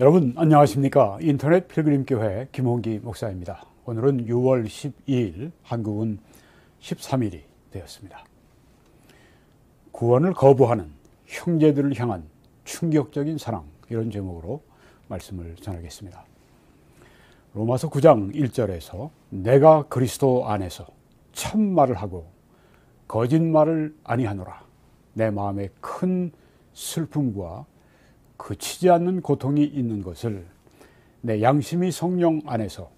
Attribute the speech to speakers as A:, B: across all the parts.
A: 여러분 안녕하십니까? 인터넷 필그림교회 김홍기 목사입니다. 오늘은 6월 12일, 한국은 13일이 되었습니다. 구원을 거부하는 형제들을 향한 충격적인 사랑, 이런 제목으로 말씀을 전하겠습니다. 로마서 9장 1절에서 내가 그리스도 안에서 참말을 하고 거짓말을 아니하노라. 내 마음에 큰 슬픔과 그치지 않는 고통이 있는 것을 내 양심이 성령 안에서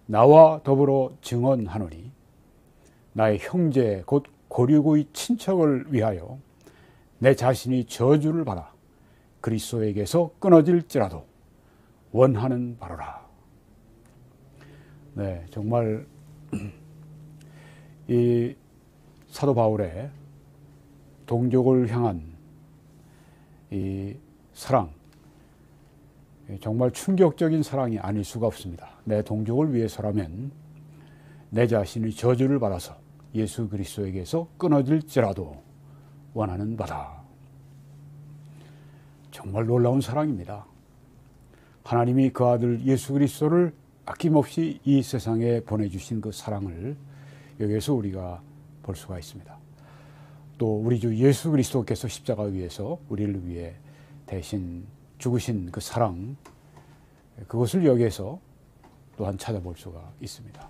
A: 나와 더불어 증언하노니, 나의 형제 곧 고류의 친척을 위하여 내 자신이 저주를 받아 그리스도에게서 끊어질지라도 원하는 바로라. 네, 정말 이 사도 바울의 동족을 향한 이 사랑, 정말 충격적인 사랑이 아닐 수가 없습니다. 내 동족을 위해서라면 내 자신이 저주를 받아서 예수 그리스도에게서 끊어질지라도 원하는 바다. 정말 놀라운 사랑입니다. 하나님이 그 아들 예수 그리스도를 아낌없이 이 세상에 보내주신 그 사랑을 여기에서 우리가 볼 수가 있습니다. 또 우리 주 예수 그리스도께서 십자가 위에서 우리를 위해 대신 죽으신 그 사랑, 그것을 여기에서 또한 찾아볼 수가 있습니다.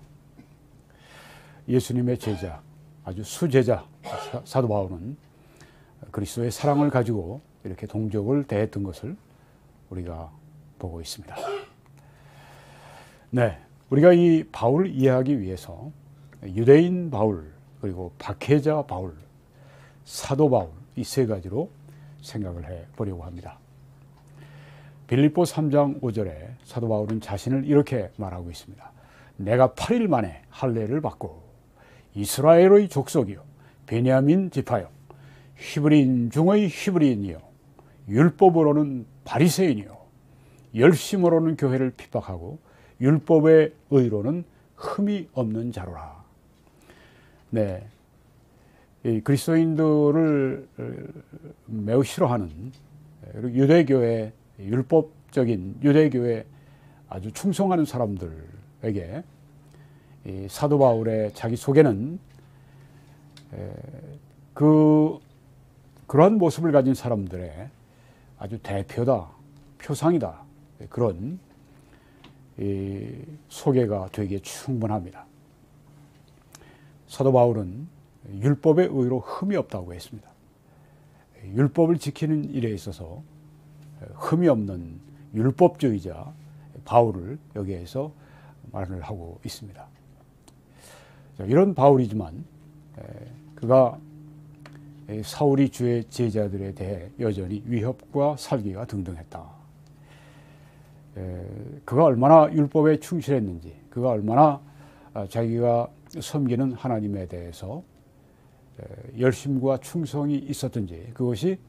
A: 예수님의 제자, 아주 수제자 사도 바울은 그리스도의 사랑을 가지고 이렇게 동족을 대했던 것을 우리가 보고 있습니다. 네, 우리가 이 바울을 이해하기 위해서 유대인 바울, 그리고 박해자 바울, 사도 바울, 이 세 가지로 생각을 해 보려고 합니다. 빌립보 3장 5절에 사도 바울은 자신을 이렇게 말하고 있습니다. 내가 8일 만에 할례를 받고 이스라엘의 족속이요 베냐민 지파요 히브리인 중의 히브리인이요 율법으로는 바리새인이요 열심으로는 교회를 핍박하고 율법의 의로는 흠이 없는 자로라. 네, 이 그리스도인들을 매우 싫어하는 유대교회, 율법적인 유대교회 아주 충성하는 사람들에게 이 사도 바울의 자기 소개는 그러한 모습을 가진 사람들의 아주 대표다, 표상이다, 그런 이 소개가 되기에 충분합니다. 사도 바울은 율법의 의로 흠이 없다고 했습니다. 율법을 지키는 일에 있어서 흠이 없는 율법주의자 바울을 여기에서 말을 하고 있습니다. 이런 바울이지만 그가 사울이 주의 제자들에 대해 여전히 위협과 살기가 등등했다. 그가 얼마나 율법에 충실했는지, 그가 얼마나 자기가 섬기는 하나님에 대해서 열심과 충성이 있었던지, 그것이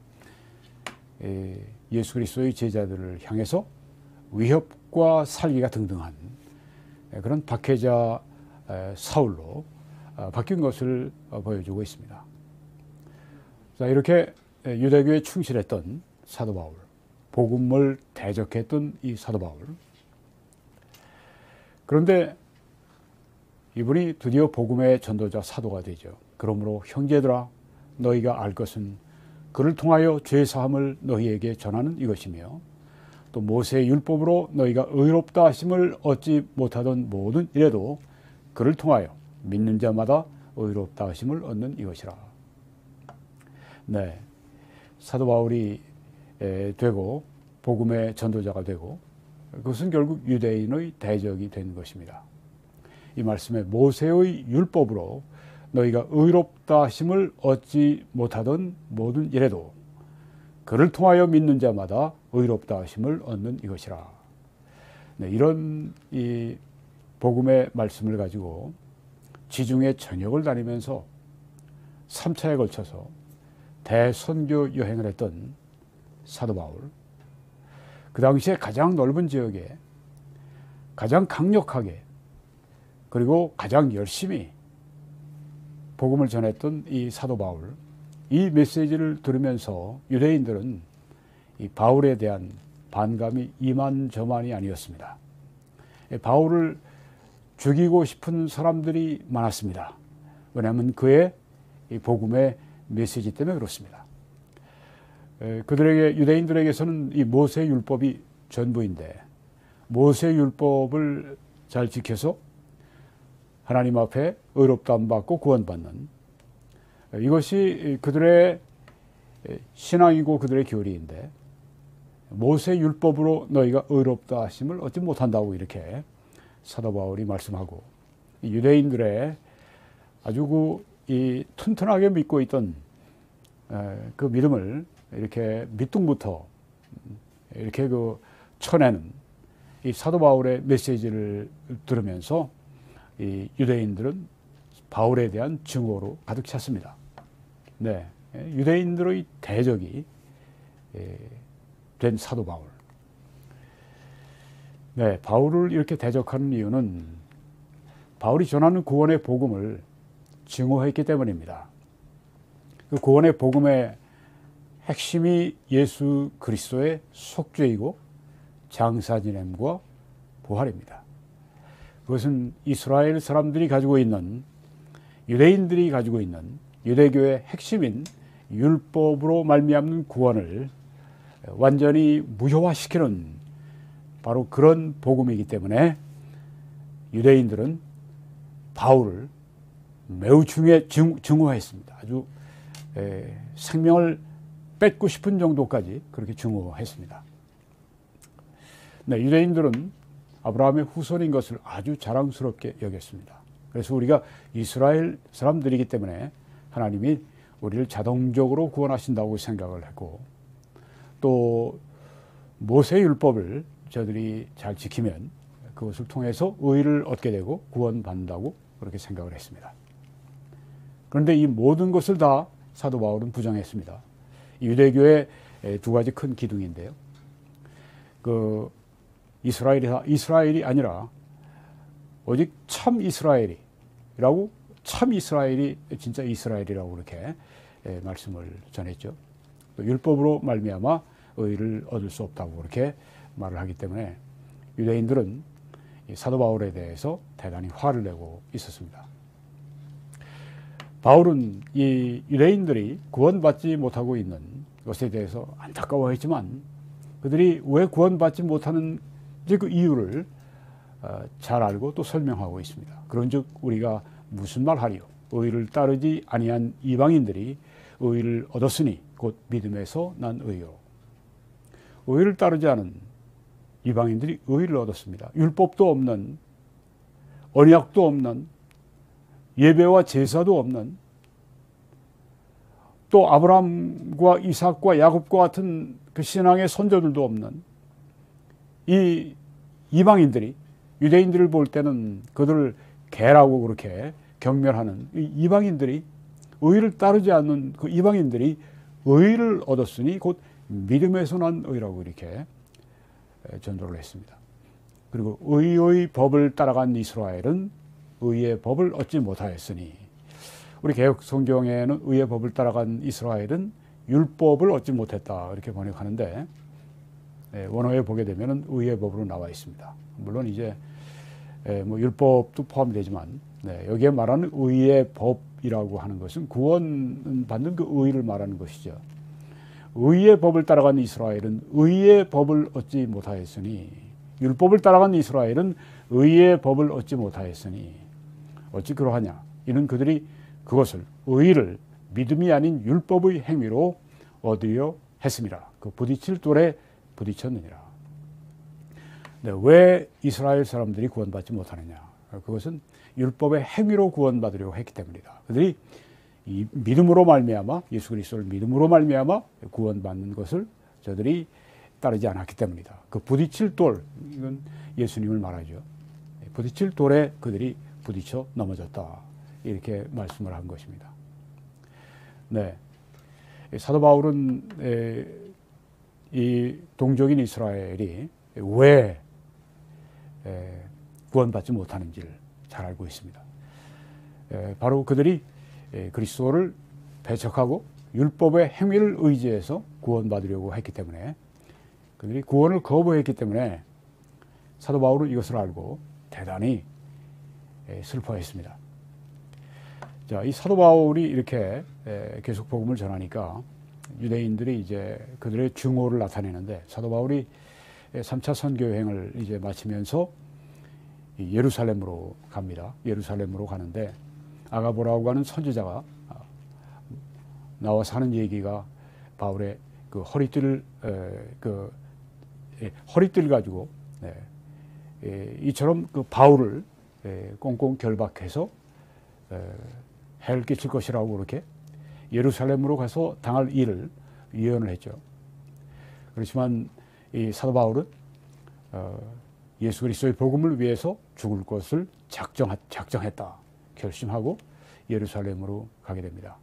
A: 예수 그리스도의 제자들을 향해서 위협과 살기가 등등한 그런 박해자 사울로 바뀐 것을 보여주고 있습니다. 자, 이렇게 유대교에 충실했던 사도 바울, 복음을 대적했던 이 사도 바울, 그런데 이분이 드디어 복음의 전도자 사도가 되죠. 그러므로 형제들아, 너희가 알 것은 그를 통하여 죄사함을 너희에게 전하는 이것이며, 또 모세의 율법으로 너희가 의롭다 하심을 얻지 못하던 모든 일에도 그를 통하여 믿는 자마다 의롭다 하심을 얻는 이것이라. 네, 사도 바울이 되고 복음의 전도자가 되고, 그것은 결국 유대인의 대적이 된 것입니다. 이 말씀에 모세의 율법으로 너희가 의롭다 하심을 얻지 못하던 모든 일에도 그를 통하여 믿는 자마다 의롭다 하심을 얻는 이것이라. 네, 이런 이 복음의 말씀을 가지고 지중해 전역을 다니면서 3차에 걸쳐서 대선교 여행을 했던 사도 바울, 그 당시에 가장 넓은 지역에 가장 강력하게 그리고 가장 열심히 복음을 전했던 이 사도 바울, 이 메시지를 들으면서 유대인들은 이 바울에 대한 반감이 이만저만이 아니었습니다. 바울을 죽이고 싶은 사람들이 많았습니다. 왜냐하면 그의 복음의 메시지 때문에 그렇습니다. 그들에게, 유대인들에게서는 이 모세 율법이 전부인데, 모세 율법을 잘 지켜서 하나님 앞에 의롭다함 받고 구원받는, 이것이 그들의 신앙이고 그들의 교리인데, 모세 율법으로 너희가 의롭다 하심을 얻지 못한다고 이렇게 사도 바울이 말씀하고, 유대인들의 아주 이 튼튼하게 믿고 있던 그 믿음을 이렇게 밑둥부터 이렇게 쳐내는 이 사도 바울의 메시지를 들으면서 이 유대인들은 바울에 대한 증오로 가득 찼습니다. 네, 유대인들의 대적이 된 사도 바울. 네, 바울을 이렇게 대적하는 이유는 바울이 전하는 구원의 복음을 증오했기 때문입니다. 그 구원의 복음의 핵심이 예수 그리스도의 속죄이고 장사 지냄과 부활입니다. 그것은 이스라엘 사람들이 가지고 있는, 유대인들이 가지고 있는 유대교의 핵심인 율법으로 말미암는 구원을 완전히 무효화시키는 바로 그런 복음이기 때문에 유대인들은 바울을 매우 증오했습니다. 아주 생명을 뺏고 싶은 정도까지 그렇게 증오했습니다. 네, 유대인들은 아브라함의 후손인 것을 아주 자랑스럽게 여겼습니다. 그래서 우리가 이스라엘 사람들이기 때문에 하나님이 우리를 자동적으로 구원하신다고 생각을 했고, 또 모세율법을 저들이 잘 지키면 그것을 통해서 의를 얻게 되고 구원받는다고 그렇게 생각을 했습니다. 그런데 이 모든 것을 다 사도 바울은 부정했습니다. 유대교의 두 가지 큰 기둥인데요. 그 이스라엘이 아니라 오직 참 이스라엘이라고, 참 이스라엘이 진짜 이스라엘이라고 그렇게 말씀을 전했죠. 또 율법으로 말미암아 의를 얻을 수 없다고 그렇게 말을 하기 때문에 유대인들은 사도 바울에 대해서 대단히 화를 내고 있었습니다. 바울은 이 유대인들이 구원받지 못하고 있는 것에 대해서 안타까워했지만, 그들이 왜 구원받지 못하는 그 이유를 잘 알고 또 설명하고 있습니다. 그런즉 우리가 무슨 말하리요? 의를 따르지 아니한 이방인들이 의를 얻었으니 곧 믿음에서 난 의요. 의를 따르지 않은 이방인들이 의를 얻었습니다. 율법도 없는, 언약도 없는, 예배와 제사도 없는, 또 아브라함과 이삭과 야곱과 같은 그 신앙의 선조들도 없는 이 이방인들이, 유대인들을 볼 때는 그들을 개라고 그렇게 경멸하는 이 이방인들이, 의를 따르지 않는 그 이방인들이 의를 얻었으니 곧 믿음에서 난 의라고 이렇게 전도를 했습니다. 그리고 의의 법을 따라간 이스라엘은 의의 법을 얻지 못하였으니, 우리 개역 성경에는 의의 법을 따라간 이스라엘은 율법을 얻지 못했다 이렇게 번역하는데, 원어에 보게 되면은 의의 법으로 나와 있습니다. 물론 이제 뭐 율법도 포함되지만, 여기에 말하는 의의 법이라고 하는 것은 구원 받는 그 의를 말하는 것이죠. 의의 법을 따라간 이스라엘은 의의 법을 얻지 못하였으니, 율법을 따라간 이스라엘은 의의 법을 얻지 못하였으니 어찌 그러하냐? 이는 그들이 그것을, 의를 믿음이 아닌 율법의 행위로 얻으려 했음이라. 그 부딪힐 돌에 부딪혔느니라. 왜 이스라엘 사람들이 구원받지 못하느냐? 그것은 율법의 행위로 구원받으려고 했기 때문이다. 그들이 이 믿음으로 말미암아, 예수 그리스도를 믿음으로 말미암아 구원받는 것을 저들이 따르지 않았기 때문이다. 그 부딪힐 돌, 이건 예수님을 말하죠. 부딪힐 돌에 그들이 부딪혀 넘어졌다. 이렇게 말씀을 한 것입니다. 네. 사도 바울은 이 동족인 이스라엘이 왜 구원받지 못하는지를 잘 알고 있습니다. 바로 그들이 그리스도를 배척하고 율법의 행위를 의지해서 구원받으려고 했기 때문에 그들이 구원을 거부했기 때문에 사도 바울은 이것을 알고 대단히 슬퍼했습니다. 자, 이 사도 바울이 이렇게 계속 복음을 전하니까 유대인들이 이제 그들의 증오를 나타내는데, 사도 바울이 3차 선교 여행을 이제 마치면서 예루살렘으로 갑니다. 예루살렘으로 가는데 아가보라고 하는 선지자가 나와서 하는 얘기가 바울의 그 허리띠를 허리띠를 가지고 이처럼 그 바울을 꽁꽁 결박해서 해를 끼칠 것이라고 그렇게 예루살렘으로 가서 당할 일을 예언을 했죠. 그렇지만 이 사도 바울은 예수 그리스도의 복음을 위해서 죽을 것을 작정했다, 결심하고 예루살렘으로 가게 됩니다.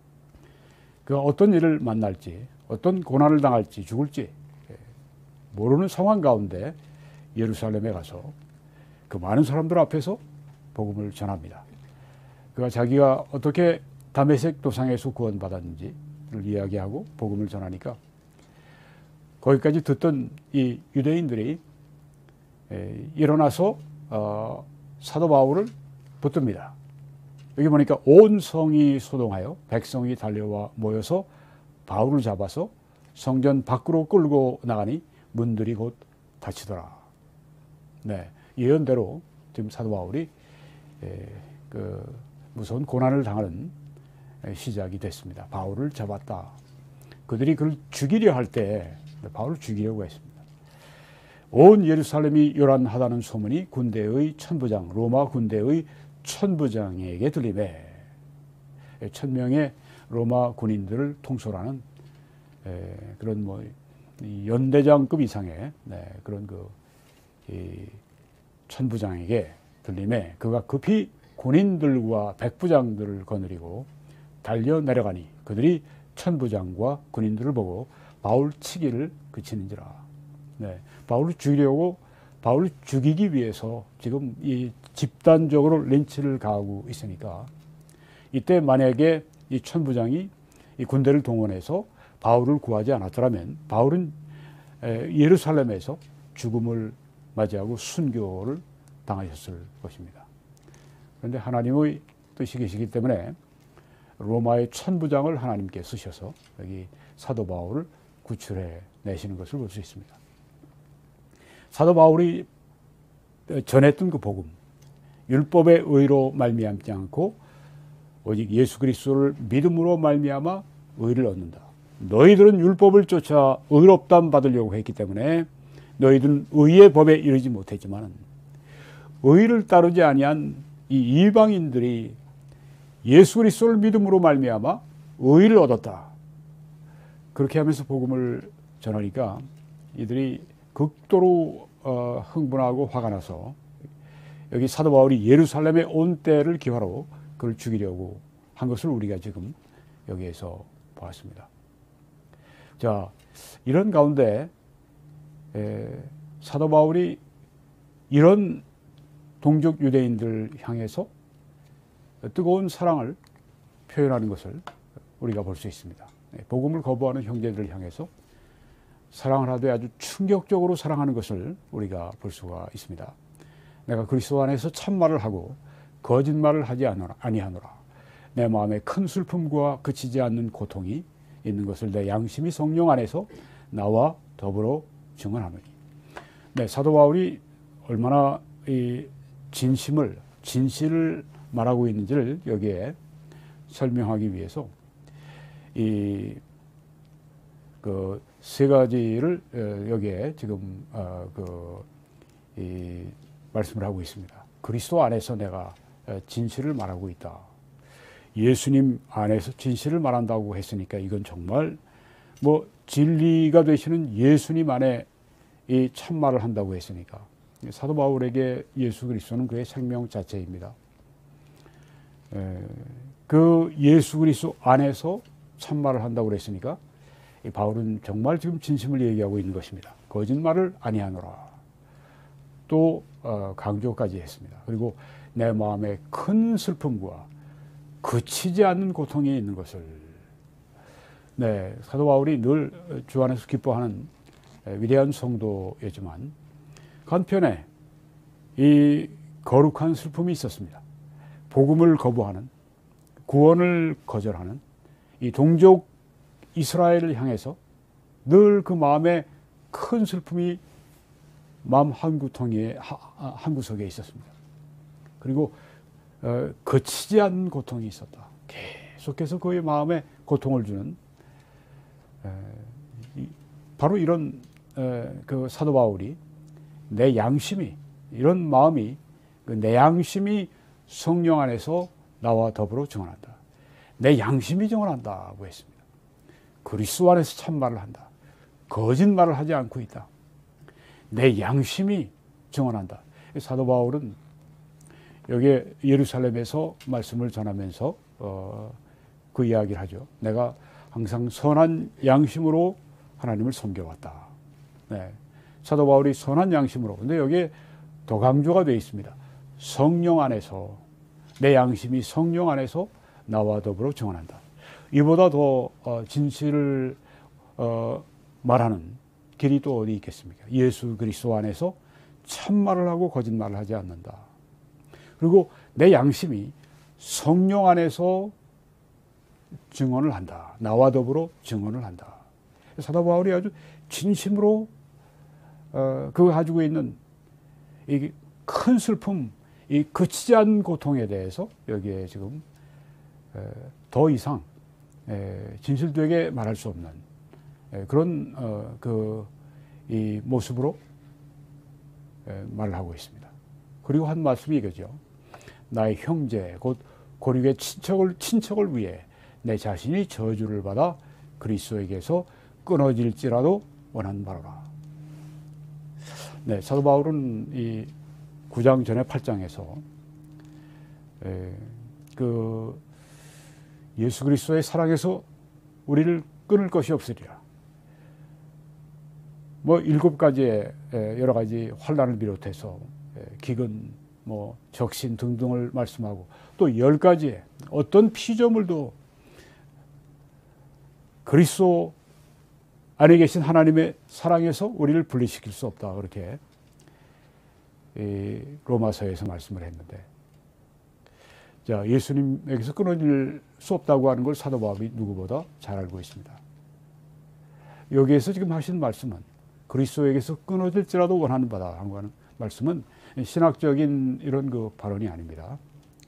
A: 그 어떤 일을 만날지, 어떤 고난을 당할지, 죽을지 모르는 상황 가운데 예루살렘에 가서 그 많은 사람들 앞에서 복음을 전합니다. 그가 자기가 어떻게 다메섹 도상에서 구원받았는지를 이야기하고 복음을 전하니까 거기까지 듣던 이 유대인들이 일어나서 사도 바울을 붙듭니다. 여기 보니까 온 성이 소동하여 백성이 달려와 모여서 바울을 잡아서 성전 밖으로 끌고 나가니 문들이 곧 닫히더라. 네, 예언대로 지금 사도 바울이 그 무서운 고난을 당하는 시작이 됐습니다. 바울을 잡았다. 그들이 그를 죽이려 할 때 바울을 죽이려고 했습니다. 온 예루살렘이 요란하다는 소문이 군대의 천부장, 로마 군대의 천부장에게 들리매 1000명의 로마 군인들을 통솔하는 그런 뭐 연대장급 이상의 그런 이 천부장에게 들리매 그가 급히 군인들과 백부장들을 거느리고 달려 내려가니 그들이 천부장과 군인들을 보고 바울 치기를 그치는지라. 바울을 죽이려고, 바울을 죽이기 위해서 지금 이 집단적으로 린치를 가하고 있으니까 이때 만약에 이 천부장이 이 군대를 동원해서 바울을 구하지 않았더라면 바울은 예루살렘에서 죽음을 맞이하고 순교를 당하셨을 것입니다. 그런데 하나님의 뜻이 계시기 때문에 로마의 천부장을 하나님께 쓰셔서 여기 사도 바울을 구출해 내시는 것을 볼 수 있습니다. 사도 바울이 전했던 그 복음, 율법의 의로 말미암지 않고 오직 예수 그리스도를 믿음으로 말미암아 의를 얻는다. 너희들은 율법을 쫓아 의롭다함 받으려고 했기 때문에 너희들은 의의 법에 이르지 못했지만 의를 따르지 아니한 이 이방인들이 예수 그리스도를 믿음으로 말미암아 의를 얻었다. 그렇게 하면서 복음을 전하니까 이들이 극도로 흥분하고 화가 나서 여기 사도 바울이 예루살렘에 온 때를 기화로 그를 죽이려고 한 것을 우리가 지금 여기에서 보았습니다. 자, 이런 가운데 사도 바울이 이런 동족 유대인들 향해서 뜨거운 사랑을 표현하는 것을 우리가 볼 수 있습니다. 복음을 거부하는 형제들을 향해서 사랑을 하되 아주 충격적으로 사랑하는 것을 우리가 볼 수가 있습니다. 내가 그리스도 안에서 참말을 하고 거짓말을 하지 아니하노라. 내 마음에 큰 슬픔과 그치지 않는 고통이 있는 것을 내 양심이 성령 안에서 나와 더불어 증언하노니. 사도 바울이 얼마나 이 진실을 말하고 있는지를 여기에 설명하기 위해서 그 세 가지를 여기에 지금 말씀을 하고 있습니다. 그리스도 안에서 내가 진실을 말하고 있다. 예수님 안에서 진실을 말한다고 했으니까 이건 정말 뭐 진리가 되시는 예수님 안에 이 참말을 한다고 했으니까 사도 바울에게 예수 그리스도는 그의 생명 자체입니다. 그 예수 그리스도 안에서 참말을 한다고 그랬으니까 이 바울은 정말 지금 진심을 얘기하고 있는 것입니다. 거짓말을 아니하노라. 또 강조까지 했습니다. 그리고 내 마음에 큰 슬픔과 그치지 않는 고통이 있는 것을 사도 바울이 늘 주 안에서 기뻐하는 위대한 성도였지만 한편에 이 거룩한 슬픔이 있었습니다. 복음을 거부하는, 구원을 거절하는 이 동족 이스라엘을 향해서 늘 그 마음에 큰 슬픔이 마음 한 구석에 있었습니다. 그리고 거치지 않는 고통이 있었다. 계속해서 그의 마음에 고통을 주는 바로 이런 그 사도 바울이 내 양심이, 이런 마음이, 내 양심이 성령 안에서 나와 더불어 증언한다. 내 양심이 증언한다고 했습니다. 그리스도 안에서 참말을 한다. 거짓말을 하지 않고 있다. 내 양심이 증언한다. 사도 바울은 여기 예루살렘에서 말씀을 전하면서 그 이야기를 하죠. 내가 항상 선한 양심으로 하나님을 섬겨왔다. 네. 사도 바울이 선한 양심으로. 근데 여기에 더 강조가 되어 있습니다. 성령 안에서, 내 양심이 성령 안에서 나와 더불어 증언한다. 이보다 더 진실을 말하는 길이 또 어디 있겠습니까? 예수 그리스도 안에서 참말을 하고 거짓말을 하지 않는다. 그리고 내 양심이 성령 안에서 증언을 한다. 나와 더불어 증언을 한다. 사도 바울이 아주 진심으로 그 가지고 있는 이 큰 슬픔, 이 그치지 않은 고통에 대해서 여기에 지금 더 이상 진실되게 말할 수 없는 그런 이 모습으로 말을 하고 있습니다. 그리고 한 말씀이 이거죠. 나의 형제 곧 고륙의 친척을 위해 내 자신이 저주를 받아 그리스도에게서 끊어질지라도 원하는 바로라. 네, 사도 바울은 이 9장 전에 8장에서 그 예수 그리스도의 사랑에서 우리를 끊을 것이 없으리라. 뭐 7가지의 여러 가지 환난을 비롯해서 기근, 뭐 적신 등등을 말씀하고 또 10가지의 어떤 피조물도 그리스도 안에 계신 하나님의 사랑에서 우리를 분리시킬 수 없다. 그렇게 로마서에서 말씀을 했는데, 자, 예수님에게서 끊어질 수 없다고 하는 걸 사도 바울이 누구보다 잘 알고 있습니다. 여기에서 지금 하신 말씀은 그리스도에게서 끊어질지라도 원하는 바다 하는 말씀은 신학적인 이런 그 발언이 아닙니다.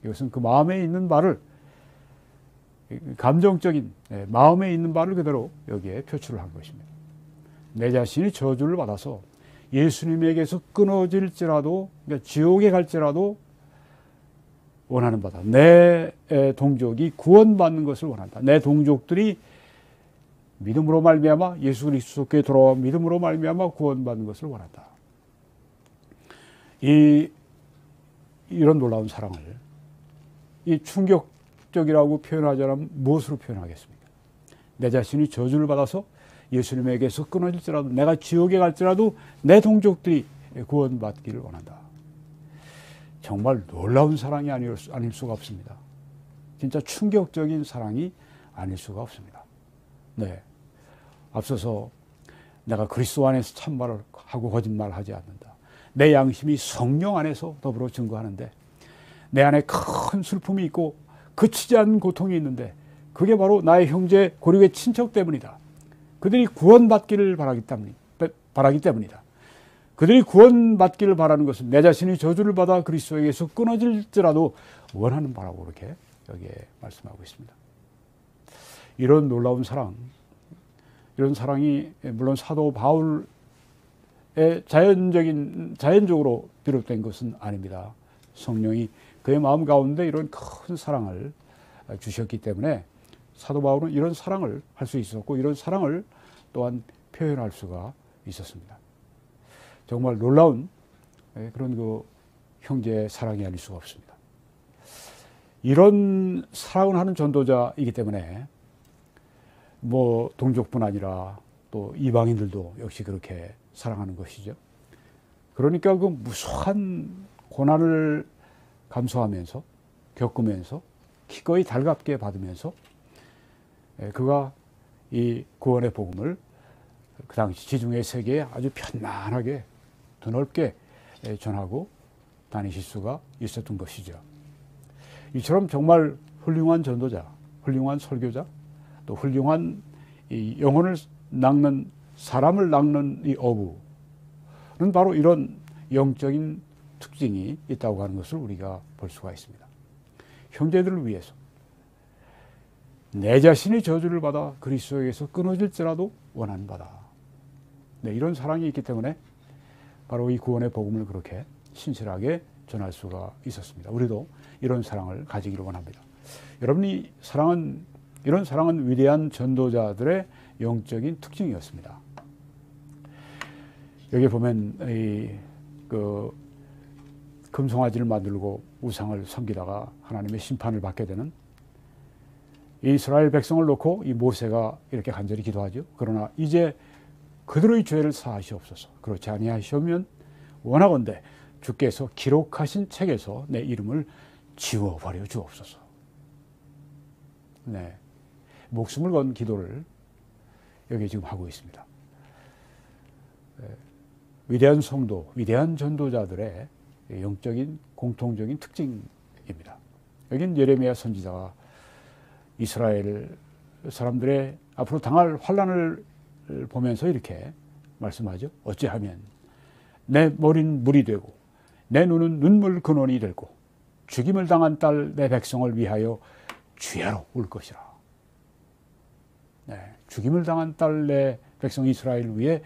A: 이것은 그 마음에 있는 바를, 감정적인 마음에 있는 바를 그대로 여기에 표출을 한 것입니다. 내 자신이 저주를 받아서 예수님에게서 끊어질지라도, 그러니까 지옥에 갈지라도 원하는 바다. 내 동족이 구원받는 것을 원한다. 내 동족들이 믿음으로 말미암아 예수 그리스도께 돌아와 믿음으로 말미암아 구원받는 것을 원한다. 이런 놀라운 사랑을 이 충격적이라고 표현하자면 무엇으로 표현하겠습니까? 내 자신이 저주를 받아서 예수님에게서 끊어질지라도, 내가 지옥에 갈지라도 내 동족들이 구원받기를 원한다. 정말 놀라운 사랑이 아닐 수가 없습니다. 진짜 충격적인 사랑이 아닐 수가 없습니다. 네. 앞서서 내가 그리스도 안에서 참말을 하고 거짓말을 하지 않는다. 내 양심이 성령 안에서 더불어 증거하는데 내 안에 큰 슬픔이 있고 그치지 않는 고통이 있는데 그게 바로 나의 형제 고륙의 친척 때문이다. 그들이 구원받기를 바라기 때문이다. 그들이 구원받기를 바라는 것은 내 자신이 저주를 받아 그리스도에게서 끊어질지라도 원하는 바라고 그렇게 여기에 말씀하고 있습니다. 이런 놀라운 사랑, 이런 사랑이 물론 사도 바울의 자연적으로 비롯된 것은 아닙니다. 성령이 그의 마음 가운데 이런 큰 사랑을 주셨기 때문에 사도 바울은 이런 사랑을 할 수 있었고 이런 사랑을 또한 표현할 수가 있었습니다. 정말 놀라운 그런 그 형제의 사랑이 아닐 수가 없습니다. 이런 사랑을 하는 전도자이기 때문에 뭐 동족뿐 아니라 또 이방인들도 역시 그렇게 사랑하는 것이죠. 그러니까 그 무수한 고난을 감수하면서 겪으면서 기꺼이 달갑게 받으면서 그가 이 구원의 복음을 그 당시 지중해 세계에 아주 편안하게 드넓게 전하고 다니실 수가 있었던 것이죠. 이처럼 정말 훌륭한 전도자, 훌륭한 설교자, 또 훌륭한 이 영혼을 낚는, 사람을 낚는 이 어부는 바로 이런 영적인 특징이 있다고 하는 것을 우리가 볼 수가 있습니다. 형제들을 위해서 내 자신이 저주를 받아 그리스도에게서 끊어질지라도 원하는 바다. 네, 이런 사랑이 있기 때문에 바로 이 구원의 복음을 그렇게 신실하게 전할 수가 있었습니다. 우리도 이런 사랑을 가지기를 원합니다. 여러분이 이런 사랑은 위대한 전도자들의 영적인 특징이었습니다. 여기 보면 그 금송아지를 만들고 우상을 섬기다가 하나님의 심판을 받게 되는 이스라엘 백성을 놓고 이 모세가 이렇게 간절히 기도하죠. 그러나 이제 그들의 죄를 사하시옵소서. 그렇지 아니하시면 원하건대 주께서 기록하신 책에서 내 이름을 지워버려 주옵소서. 네, 목숨을 건 기도를 여기 지금 하고 있습니다. 위대한 성도, 위대한 전도자들의 영적인 공통적인 특징입니다. 여기는 예레미야 선지자가 이스라엘 사람들의 앞으로 당할 환난을 보면서 이렇게 말씀하죠. 어찌하면 내 머리는 물이 되고 내 눈은 눈물 근원이 되고 죽임을 당한 딸 내 백성을 위하여 주야로 울 것이라. 네, 죽임을 당한 딸 내 백성 이스라엘을 위해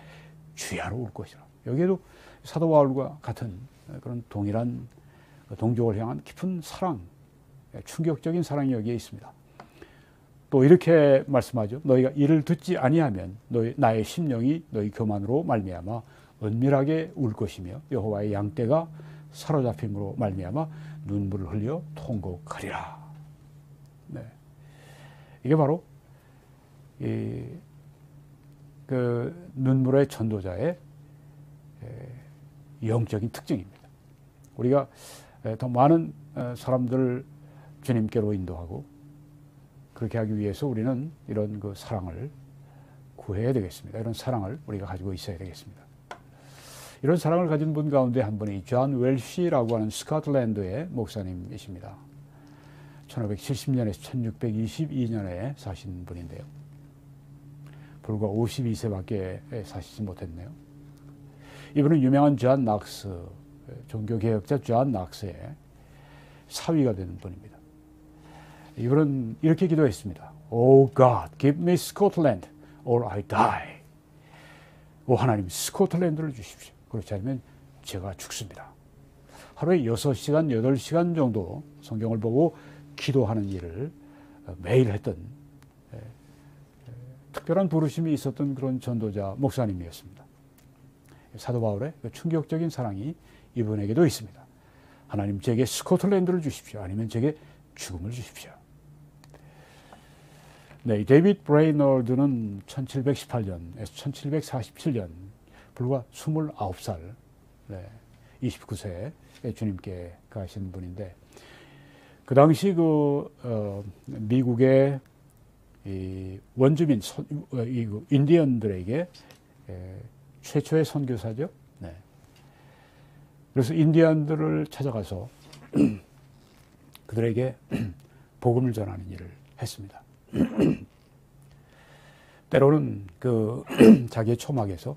A: 주야로 울 것이라. 여기에도 사도 바울과 같은 그런 동일한 동족을 향한 깊은 사랑, 충격적인 사랑이 여기에 있습니다. 또 이렇게 말씀하죠. 너희가 이를 듣지 아니하면 나의 심령이 너희 교만으로 말미암아 은밀하게 울 것이며 여호와의 양떼가 사로잡힘으로 말미암아 눈물을 흘려 통곡하리라. 네, 이게 바로 그 눈물의 전도자의 영적인 특징입니다. 우리가 더 많은 사람들을 주님께로 인도하고 그렇게 하기 위해서 우리는 이런 그 사랑을 구해야 되겠습니다. 이런 사랑을 우리가 가지고 있어야 되겠습니다. 이런 사랑을 가진 분 가운데 한 분이 존 웰시라고 하는 스코틀랜드의 목사님이십니다. 1570년에서 1622년에 사신 분인데요. 불과 52세밖에 사시지 못했네요. 이분은 유명한 존 낙스, 종교개혁자 존 낙스의 사위가 되는 분입니다. 이분은 이렇게 기도했습니다. Oh God, give me Scotland or I die. 오 하나님, 스코틀랜드를 주십시오. 그렇지 않으면 제가 죽습니다. 하루에 6시간, 8시간 정도 성경을 보고 기도하는 일을 매일 했던 특별한 부르심이 있었던 그런 전도자 목사님이었습니다. 사도 바울의 충격적인 사랑이 이분에게도 있습니다. 하나님, 제게 스코틀랜드를 주십시오. 아니면 제게 죽음을 주십시오. 네, 데이빗 브레이너드는 1718년에서 1747년 불과 29살, 네, 29세에 주님께 가신 분인데 그 당시 미국의 원주민 인디언들에게 최초의 선교사죠. 네. 그래서 인디언들을 찾아가서 그들에게 복음을 전하는 일을 했습니다. 때로는 자기의 초막에서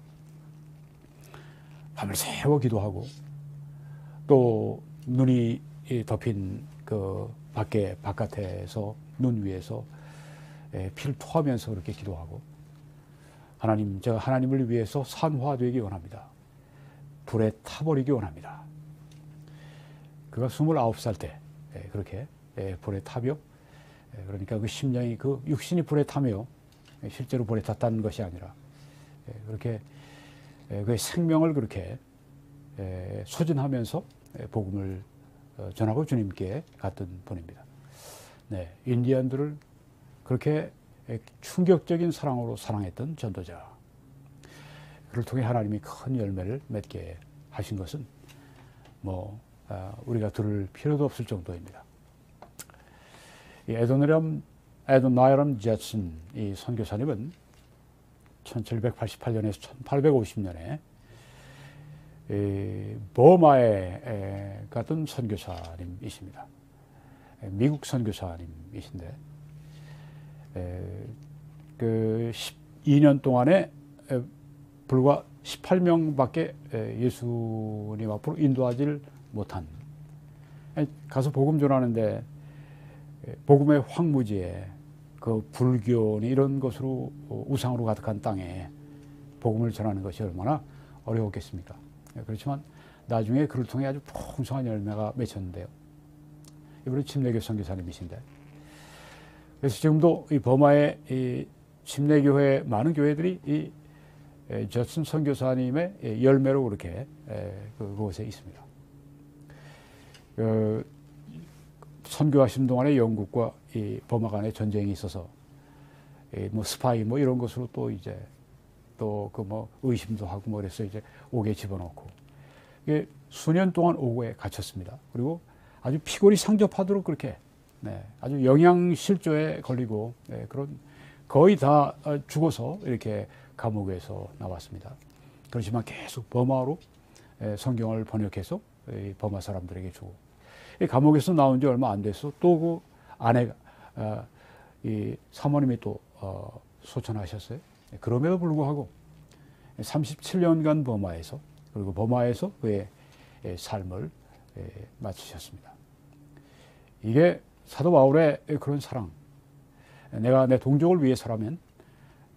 A: 밤을 새워 기도하고 또 눈이 덮인 바깥에서 눈 위에서 피를 토하면서 그렇게 기도하고 하나님, 제가 하나님을 위해서 산화되기 원합니다. 불에 타버리기 원합니다. 그가 29살 때 그렇게 불에 타며 그러니까 그 심령이 그 육신이 불에 타며 실제로 불에 탔다는 것이 아니라 그렇게 그의 생명을 그렇게 소진하면서 복음을 전하고 주님께 갔던 분입니다. 네, 인디언들을 그렇게 충격적인 사랑으로 사랑했던 전도자. 그를 통해 하나님이 큰 열매를 맺게 하신 것은 우리가 들을 필요도 없을 정도입니다. 이 에도나이람 제슨 이 선교사님은 1788년에서 1850년에 버마에 갔던 선교사님이십니다. 미국 선교사님이신데 그 12년 동안에 불과 18명밖에 예수님 앞으로 인도하지를 못한, 가서 복음 전하는데 복음의 황무지에 그 불교니 이런 것으로 우상으로 가득한 땅에 복음을 전하는 것이 얼마나 어려웠겠습니까? 그렇지만 나중에 그를 통해 아주 풍성한 열매가 맺혔는데요. 이분은 침례교 선교사님이신데, 그래서 지금도 이 버마의 이 침례교회 많은 교회들이 이 저슨 선교사님의 열매로 그렇게 그곳에 있습니다. 선교하신 동안에 영국과 이 버마 간에 전쟁이 있어서 뭐 스파이 뭐 이런 것으로 또 이제 또 그 뭐 의심도 하고 뭐 그래서 이제 옥에 집어넣고 이게 수년 동안 옥에 갇혔습니다. 그리고 아주 피골이 상접하도록 그렇게 아주 영양실조에 걸리고 그런 거의 다 죽어서 이렇게 감옥에서 나왔습니다. 그렇지만 계속 버마로 성경을 번역해서 버마 사람들에게 주고, 감옥에서 나온 지 얼마 안 돼서 또 그 아내가 이 사모님이 또 소천하셨어요. 그럼에도 불구하고 37년간 버마에서, 그리고 버마에서 그의 삶을 마치셨습니다. 이게 사도 바울의 그런 사랑, 내가 내 동족을 위해서라면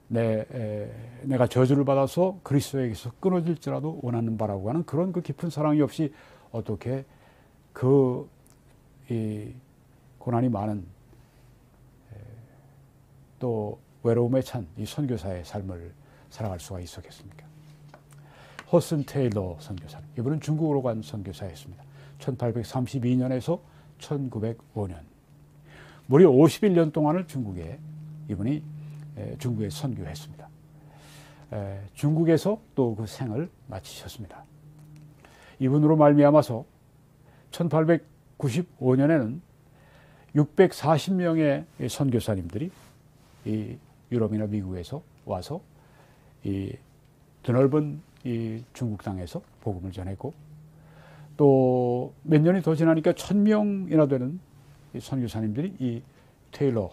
A: 내가 저주를 받아서 그리스도에게서 끊어질지라도 원하는 바라고 하는 그런 그 깊은 사랑이 없이 어떻게 이 고난이 많은 또 외로움에 찬 이 선교사의 삶을 살아갈 수가 있었겠습니까? 허슨 테일러 선교사님, 이분은 중국으로 간 선교사였습니다. 1832년에서 1905년 무려 51년 동안을 이분이 중국에 선교했습니다. 중국에서 또 그 생을 마치셨습니다. 이분으로 말미암아서 1895년에는 640명의 선교사님들이 이 유럽이나 미국에서 와서 이 드넓은 이 중국 땅에서 복음을 전했고, 또 몇 년이 더 지나니까 1000명이나 되는 이 선교사님들이 이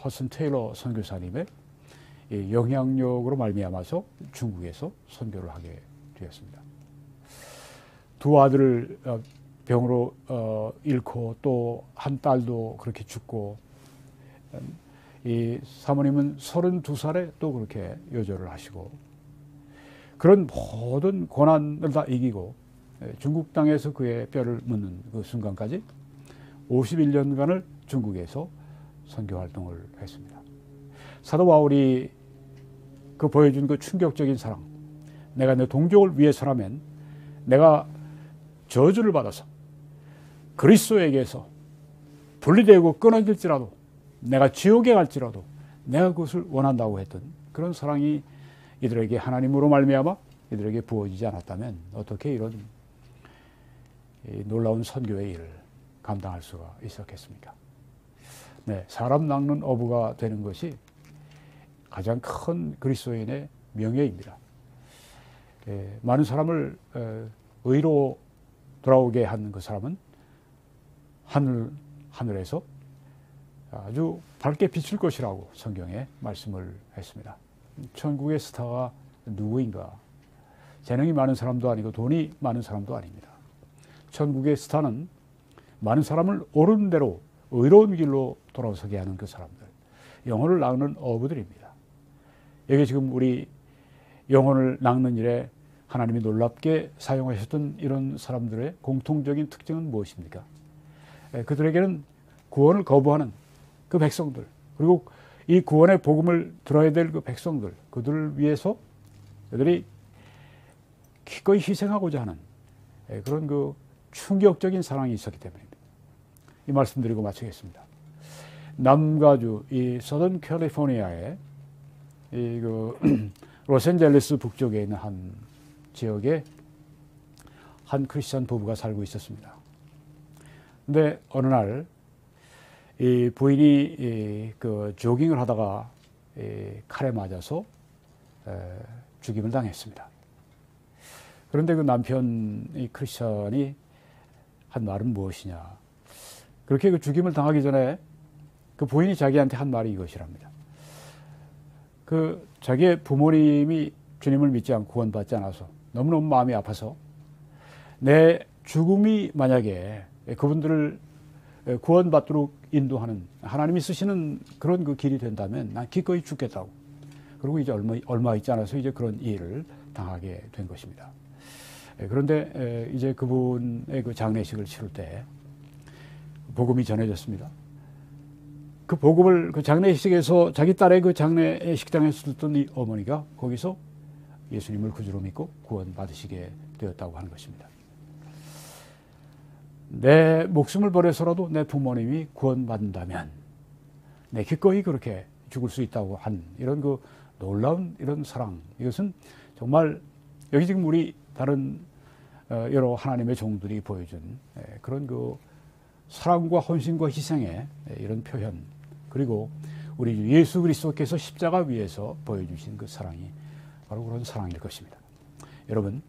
A: 허슨 테일러 선교사님의 이 영향력으로 말미암아서 중국에서 선교를 하게 되었습니다. 두 아들을 병으로 잃고 또 한 딸도 그렇게 죽고, 이 사모님은 32살에 또 그렇게 요절을 하시고, 그런 모든 고난을 다 이기고 중국 땅에서 그의 뼈를 묻는 그 순간까지 51년간을 중국에서 선교 활동을 했습니다. 사도 바울이 그 보여준 그 충격적인 사랑, 내가 내 동족을 위해서라면 내가 저주를 받아서 그리스도에게서 분리되고 끊어질지라도, 내가 지옥에 갈지라도 내가 그것을 원한다고 했던 그런 사랑이 이들에게 하나님으로 말미암아 이들에게 부어지지 않았다면 어떻게 이런 놀라운 선교의 일을 감당할 수가 있었겠습니까? 사람 낚는 어부가 되는 것이 가장 큰 그리스도인의 명예입니다. 많은 사람을 의로 돌아오게 하는 그 사람은 하늘에서 아주 밝게 비칠 것이라고 성경에 말씀을 했습니다. 천국의 스타가 누구인가? 재능이 많은 사람도 아니고 돈이 많은 사람도 아닙니다. 천국의 스타는 많은 사람을 옳은 대로 의로운 길로 돌아서게 하는 그 사람들, 영혼을 낚는 어부들입니다. 여기 지금 우리 영혼을 낚는 일에 하나님이 놀랍게 사용하셨던 이런 사람들의 공통적인 특징은 무엇입니까? 그들에게는 구원을 거부하는 그 백성들, 그리고 이 구원의 복음을 들어야 될 그 백성들, 그들을 위해서 그들이 기꺼이 희생하고자 하는 그런 그 충격적인 사랑이 있었기 때문입니다. 이 말씀 드리고 마치겠습니다. 남가주 이 서던 캘리포니아의 이 그 로스앤젤레스 북쪽에 있는 한 지역에 한 크리스찬 부부가 살고 있었습니다. 근데 어느 날 이 부인이 그 조깅을 하다가 칼에 맞아서 죽임을 당했습니다. 그런데 그 남편이 크리스천이 한 말은 무엇이냐. 그렇게 그 죽임을 당하기 전에 그 부인이 자기한테 한 말이 이것이랍니다. 그 자기의 부모님이 주님을 믿지 않고 구원받지 않아서 너무너무 마음이 아파서 내 죽음이 만약에 그분들을 구원받도록 인도하는 하나님이 쓰시는 그런 그 길이 된다면 난 기꺼이 죽겠다고. 그리고 이제 얼마 있지 않아서 이제 그런 일을 당하게 된 것입니다. 그런데 이제 그분의 그 장례식을 치를 때 복음이 전해졌습니다. 그 복음을 그 장례식에서 자기 딸의 그 장례식장에서 듣던 이 어머니가 거기서 예수님을 구주로 믿고 구원받으시게 되었다고 하는 것입니다. 내 목숨을 버려서라도 내 부모님이 구원받는다면 내 기꺼이 그렇게 죽을 수 있다고 한 이런 그 놀라운 이런 사랑, 이것은 정말 여기 지금 우리 다른 여러 하나님의 종들이 보여준 그런 그 사랑과 헌신과 희생의 이런 표현, 그리고 우리 주 예수 그리스도께서 십자가 위에서 보여주신 그 사랑이 바로 그런 사랑일 것입니다. 여러분,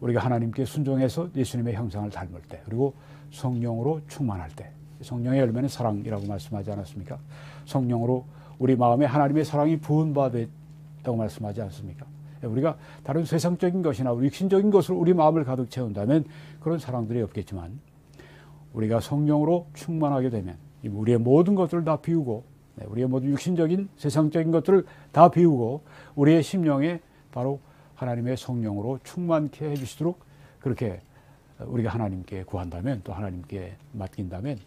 A: 우리가 하나님께 순종해서 예수님의 형상을 닮을 때, 그리고 성령으로 충만할 때, 성령의 열매는 사랑이라고 말씀하지 않았습니까? 성령으로 우리 마음에 하나님의 사랑이 부은바됐다고 말씀하지 않습니까? 우리가 다른 세상적인 것이나 육신적인 것으로 우리 마음을 가득 채운다면 그런 사랑들이 없겠지만, 우리가 성령으로 충만하게 되면 우리의 모든 것들을 다 비우고, 우리의 모든 육신적인 세상적인 것들을 다 비우고 우리의 심령에 바로 하나님의 성령으로 충만케 해주시도록 그렇게 우리가 하나님께 구한다면, 또 하나님께 맡긴다면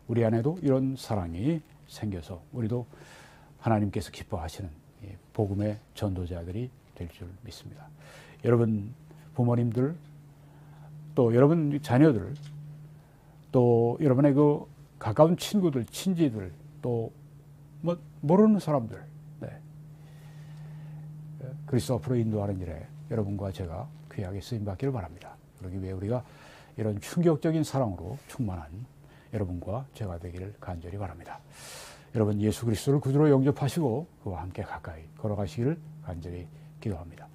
A: 우리 안에도 이런 사랑이 생겨서 우리도 하나님께서 기뻐하시는 복음의 전도자들이 될 줄 믿습니다. 여러분 부모님들, 또 여러분 자녀들, 또 여러분의 그 가까운 친구들, 친지들, 또 뭐 모르는 사람들, 그리스도 앞으로 인도하는 일에 여러분과 제가 귀하게 쓰임 받기를 바랍니다. 그러기 위해 우리가 이런 충격적인 사랑으로 충만한 여러분과 제가 되기를 간절히 바랍니다. 여러분 예수 그리스도를 구주로 영접하시고 그와 함께 가까이 걸어가시기를 간절히 기도합니다.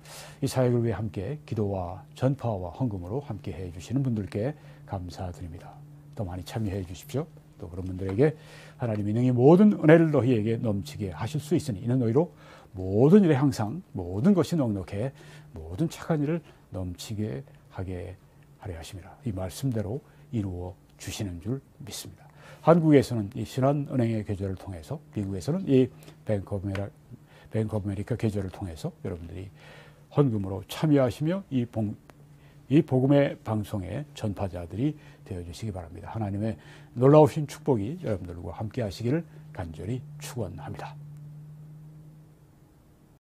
A: 이 사역을 위해 함께 기도와 전파와 헌금으로 함께 해주시는 분들께 감사드립니다. 더 많이 참여해 주십시오. 또 그런 분들에게 하나님이 능히 모든 은혜를 너희에게 넘치게 하실 수 있으니 이는 너희로 모든 일에 항상 모든 것이 넉넉해 모든 착한 일을 넘치게 하게 하려 하심이라. 이 말씀대로 이루어 주시는 줄 믿습니다. 한국에서는 이 신한은행의 계좌를 통해서, 미국에서는 이 뱅크 오브 아메리카 계좌를 통해서 여러분들이 헌금으로 참여하시며 이 복음의 방송의 전파자들이 되어주시기 바랍니다. 하나님의 놀라우신 축복이 여러분들과 함께 하시기를 간절히 축원합니다.